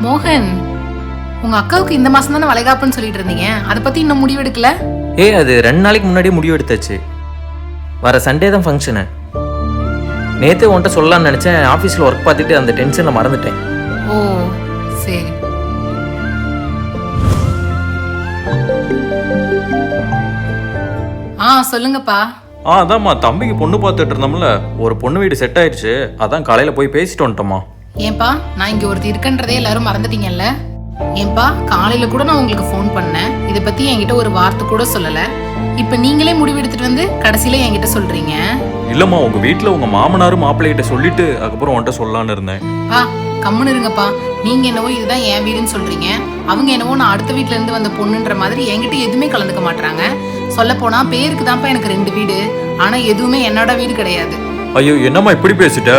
மோகன், உங்க அக்காவுக்கு இந்த மாசம் தானே வளைகாப்புன்னு சொல்லிட்டு இருந்தீங்க, அதை பத்தி இன்னும் முடிவு எடுக்கல? அது 2 நாளைக்கு முன்னாடியே முடிவு எடுத்தாச்சு. வர சண்டே தான் ஃபங்க்ஷனு. நேற்று உன்கிட்ட சொல்லலாம்னு நினச்சேன், ஆஃபீஸில் ஒர்க் பார்த்துட்டு அந்த டென்ஷனில் மறந்துட்டேன். ஓ சரி. சொல்லுங்கப்பா. அதாம்மா, தம்பிக்கு பொண்ணு பார்த்துட்டு இருந்தோம்ல, ஒரு பொண்ணு வீடு செட் ஆயிடுச்சு. அதான் காலையில் போய் பேசிட்டு வந்துட்டோம்மா. ஏன்பா, நான் இங்க ஒருத்தர் இருக்கன்றதே எல்லாரும் மறந்துட்டீங்கல்ல? ஏன்பா, காலையில கூட நான் உங்களுக்கு ஃபோன் பண்ணேன், இதை பத்தி என்கிட்ட ஒரு வார்த்தை கூட சொல்லல. இப்ப நீங்களே முடிவு எடுத்துட்டு வந்து கடைசியில என்கிட்ட சொல்றீங்க. இல்லம்மா, உங்க வீட்டுல உங்க மாமனாரும் மாப்பிள்ளைகிட்ட சொல்லிட்டு அதுக்கப்புறம் உன்கிட்ட சொல்லலான்னு இருந்தேன். கம்முன்னு இருங்கப்பா. நீங்க என்னவோ இதுதான் என் வீடுன்னு சொல்றீங்க, அவங்க என்னவோ நான் அடுத்த வீட்டுல இருந்து வந்த பொண்ணுன்ற மாதிரி என்கிட்ட எதுவுமே கலந்துக்க மாட்டாங்க. சொல்ல போனா பேருக்கு தான்ப்பா எனக்கு 2 வீடு, ஆனா எதுவுமே என்னோட வீடு கிடையாது. ஐயோ, என்னம்மா இப்படி பேசிட்ட?